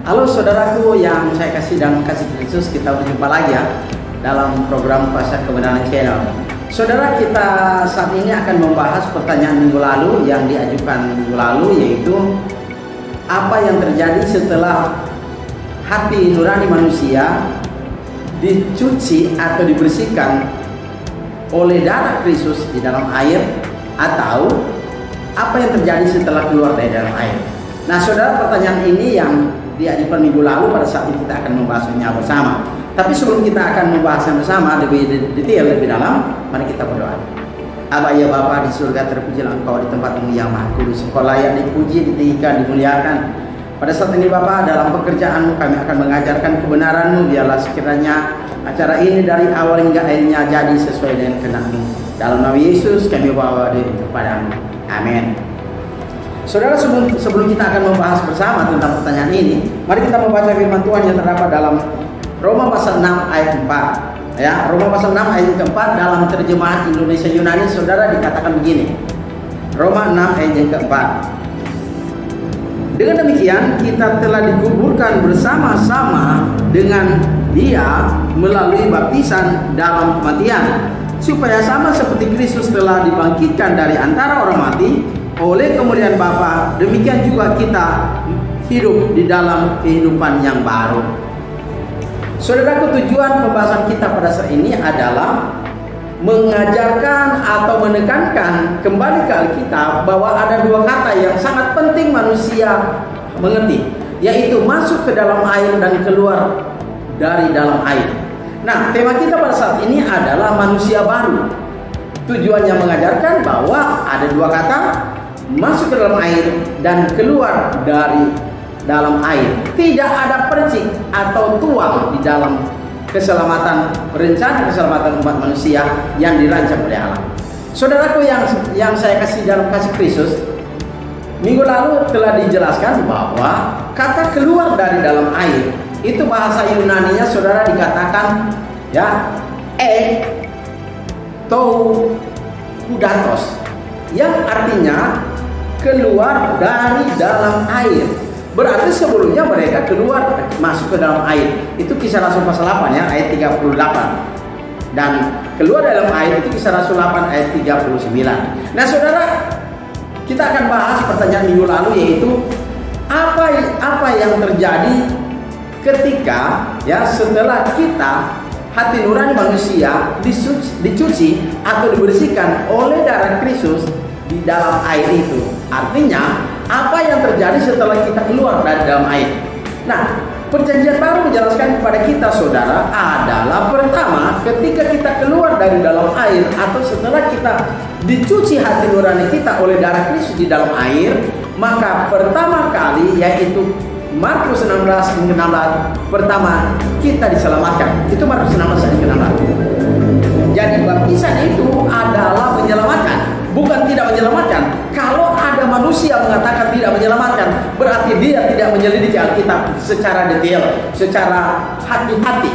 Halo saudaraku yang saya kasih dan kasih Kristus, kita berjumpa lagi ya dalam program Pasar Kebenaran Channel. Saudara, kita saat ini akan membahas pertanyaan minggu lalu yang diajukan minggu lalu, yaitu apa yang terjadi setelah hati nurani manusia dicuci atau dibersihkan oleh darah Kristus di dalam air, atau apa yang terjadi setelah keluar dari dalam air. Nah saudara, pertanyaan ini yang diajukan minggu lalu, pada saat ini kita akan membahasnya bersama. Tapi sebelum kita akan membahasnya bersama lebih detail, lebih dalam, mari kita berdoa. Aba ya Bapa di surga, terpujilah Engkau di tempat-Mu yang Maha Kudus. Engkau layak dipuji, ditinggikan, dimuliakan. Pada saat ini Bapa, dalam pekerjaan-Mu kami akan mengajarkan kebenaran-Mu. Biarlah sekiranya acara ini dari awal hingga akhirnya jadi sesuai dengan kehendak-Mu. Dalam nama Yesus kami bawa diri kepada-Mu. Amin. Saudara, sebelum kita akan membahas bersama tentang pertanyaan ini, mari kita membaca firman Tuhan yang terdapat dalam Roma pasal 6 ayat 4. Ya, Roma pasal 6 ayat keempat dalam terjemahan Indonesia Yunani, saudara, dikatakan begini. Roma 6 ayat yang keempat. Dengan demikian kita telah dikuburkan bersama-sama dengan Dia melalui baptisan dalam kematian, supaya sama seperti Kristus telah dibangkitkan dari antara orang mati oleh kemuliaan Bapa, demikian juga kita hidup di dalam kehidupan yang baru. Saudaraku, tujuan pembahasan kita pada saat ini adalah mengajarkan atau menekankan kembali ke Alkitab bahwa ada dua kata yang sangat penting manusia mengerti, yaitu masuk ke dalam air dan keluar dari dalam air. Nah, tema kita pada saat ini adalah manusia baru. Tujuannya mengajarkan bahwa ada dua kata, masuk ke dalam air dan keluar dari dalam air. Tidak ada percik atau tuang di dalam keselamatan, rencana keselamatan umat manusia yang dirancang oleh Allah. Saudaraku yang saya kasih dalam kasih Kristus, minggu lalu telah dijelaskan bahwa kata keluar dari dalam air itu bahasa Yunaninya, saudara, dikatakan ya hudatos, yang artinya keluar dari dalam air. Berarti sebelumnya mereka keluar, masuk ke dalam air. Itu Kisah Rasul pasal 8 ya, ayat 38. Dan keluar dalam air itu Kisah Rasul 8 ayat 39. Nah saudara, kita akan bahas pertanyaan minggu lalu, yaitu apa yang terjadi ketika ya setelah kita hati nurani manusia dicuci atau dibersihkan oleh darah Kristus di dalam air itu. Artinya apa yang terjadi setelah kita keluar dari dalam air. Nah, perjanjian baru menjelaskan kepada kita, saudara, adalah pertama, ketika kita keluar dari dalam air atau setelah kita dicuci hati nurani kita oleh darah Kristus di dalam air, maka pertama kali, yaitu Markus 16 hingga 16, pertama kita diselamatkan. Itu Markus 16 hingga 16. Jadi baptisan itu adalah menyelamatkan, bukan tidak menyelamatkan. Kalau ada manusia mengatakan tidak menyelamatkan, berarti dia tidak menyelidiki Alkitab secara detail, secara hati-hati.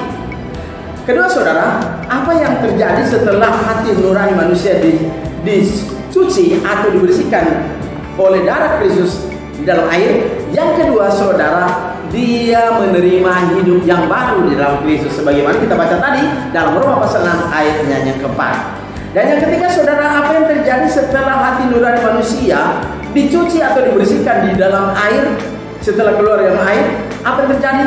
Kedua saudara, apa yang terjadi setelah hati nurani manusia dicuci atau dibersihkan oleh darah Kristus di dalam air? Yang kedua saudara, dia menerima hidup yang baru di dalam Kristus, sebagaimana kita baca tadi dalam Roma pasal 6 ayatnya yang keempat. Dan yang ketiga saudara, apa yang terjadi setelah hati nurani manusia dicuci atau dibersihkan di dalam air, setelah keluar dari air, apa yang terjadi?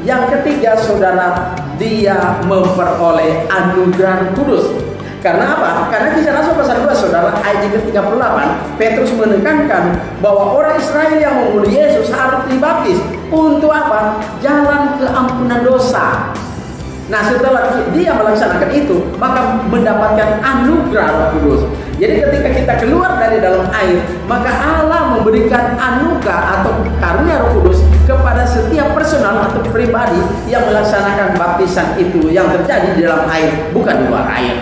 Yang ketiga saudara, dia memperoleh anugerah kudus. Karena apa? Karena Kisah Rasul pasal 2 saudara, ayat yang ke-38, Petrus menekankan bahwa orang Israel yang mengikuti Yesus harus dibaptis. Untuk apa? Jalan keampunan dosa. Nah setelah dia melaksanakan itu, maka mendapatkan anugerah Roh Kudus. Jadi ketika kita keluar dari dalam air, maka Allah memberikan anugerah atau karunia Roh Kudus kepada setiap personal atau pribadi yang melaksanakan baptisan itu yang terjadi di dalam air, bukan di luar air.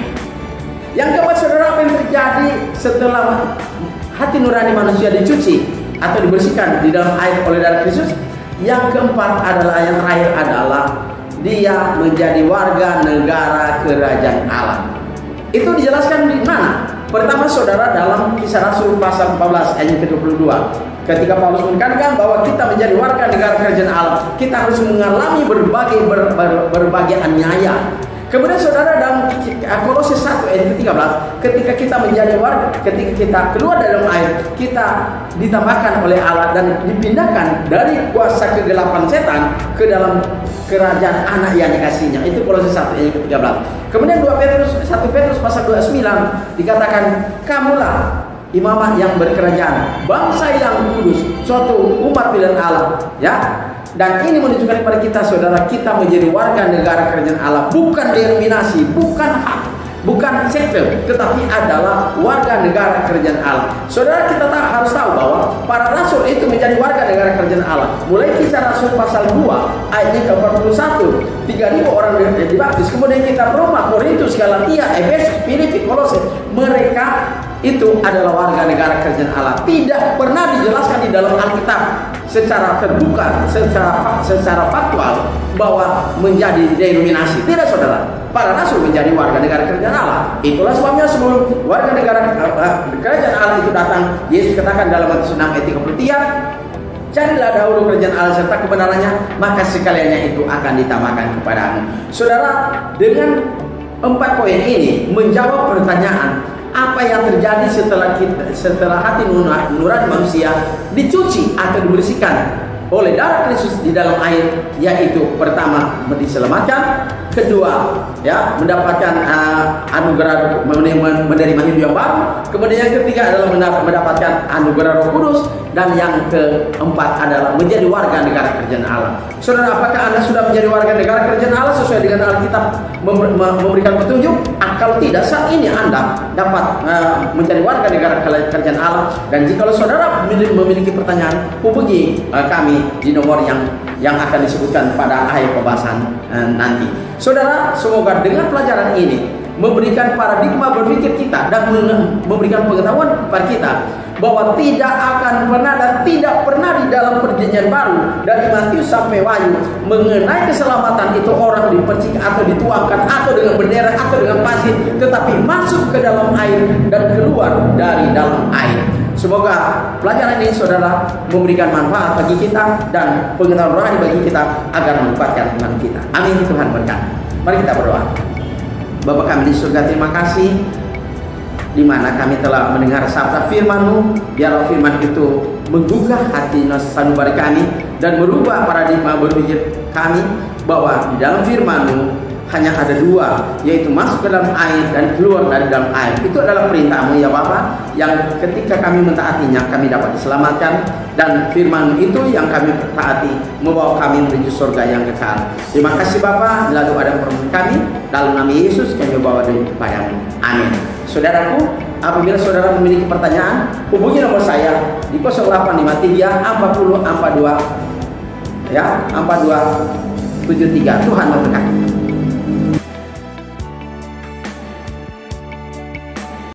Yang keempat saudara, apa yang terjadi setelah hati nurani manusia dicuci atau dibersihkan di dalam air oleh darah Kristus? Yang keempat adalah, yang terakhir adalah dia menjadi warga negara kerajaan Allah. Itu dijelaskan di mana? Pertama saudara, dalam Kisah Rasul pasal 14 ayat ke-22. Ketika Paulus menekankan bahwa kita menjadi warga negara kerajaan Allah, kita harus mengalami berbagai aniaya. Kemudian saudara, dalam Kolose 1 ayat 13, ketika kita menjadi warga, ketika kita keluar dari dalam air, kita ditambahkan oleh Allah dan dipindahkan dari kuasa kegelapan setan ke dalam kerajaan anak yang dikasihnya. Itu Kolose 1 ayat 13. Kemudian 1 Petrus pasal 29 dikatakan, kamulah imamah yang berkerajaan, bangsa yang kudus, suatu umat pilihan Allah, ya. Dan ini menunjukkan kepada kita, saudara, kita menjadi warga negara kerajaan Allah, bukan denominasi, bukan hak, bukan sekte, tetapi adalah warga negara kerajaan Allah. Saudara, kita harus tahu bahwa para rasul itu menjadi warga negara kerajaan Allah. Mulai Kisah Rasul pasal 2 ayatnya ke-41, 3.000 orang dibaptis. Kemudian kita Roma, Korintus, Galatia, Efesus, Filipi, Kolose, mereka itu adalah warga negara kerajaan Allah. Tidak pernah dijelaskan di dalam Alkitab secara terbuka, secara faktual bahwa menjadi denominasi. Tidak, saudara. Para rasul menjadi warga negara kerajaan Allah. Itulah sebabnya sebelum warga negara kerajaan Allah itu datang, Yesus katakan dalam Matius 6 ayat 33, carilah dahulu kerajaan Allah serta kebenarannya, maka sekaliannya itu akan ditambahkan kepadamu. Saudara, dengan 4 poin ini menjawab pertanyaan, apa yang terjadi setelah hati nurani manusia dicuci atau dibersihkan oleh darah Kristus di dalam air, yaitu pertama diselamatkan, kedua ya mendapatkan anugerah menerima hidup yang baru, kemudian yang ketiga adalah mendapatkan anugerah Roh Kudus, dan yang keempat adalah menjadi warga negara kerajaan Allah. Saudara, apakah Anda sudah menjadi warga negara kerajaan Allah sesuai dengan Alkitab memberikan petunjuk? Kalau tidak, saat ini Anda dapat menjadi warga negara kerajaan Allah. Dan jika saudara memiliki pertanyaan, hubungi kami di nomor yang akan disebutkan pada akhir pembahasan nanti. Saudara, semoga dengan pelajaran ini memberikan paradigma berpikir kita dan memberikan pengetahuan kepada kita bahwa tidak akan pernah dan tidak pernah di dalam perjanjian baru dari Matius sampai Wahyu mengenai keselamatan itu orang dipercik atau dituangkan atau dengan bendera atau dengan pasir, tetapi masuk ke dalam air dan keluar dari dalam air. Semoga pelajaran ini, saudara, memberikan manfaat bagi kita dan pengetahuan rohani bagi kita agar menguatkan iman kita. Amin. Tuhan berkati. Mari kita berdoa. Bapa kami di surga, terima kasih di mana kami telah mendengar sabda firman-Mu. Biarlah firman itu menggugah hati sanubari kami dan merubah paradigma berpikir kami bahwa di dalam firman-Mu hanya ada dua, yaitu masuk ke dalam air dan keluar dari dalam air. Itu adalah perintah-Mu ya Bapa, yang ketika kami mentaatinya kami dapat diselamatkan, dan firman itu yang kami taati membawa kami menuju surga yang kekal. Terima kasih Bapa, lalu ada permohonan kami dalam nama Yesus kami bawa doa kepadamu. Amin. Saudaraku, apabila saudara memiliki pertanyaan, hubungi nomor saya di 0853 40 42 ya 4273. Tuhan memberkati.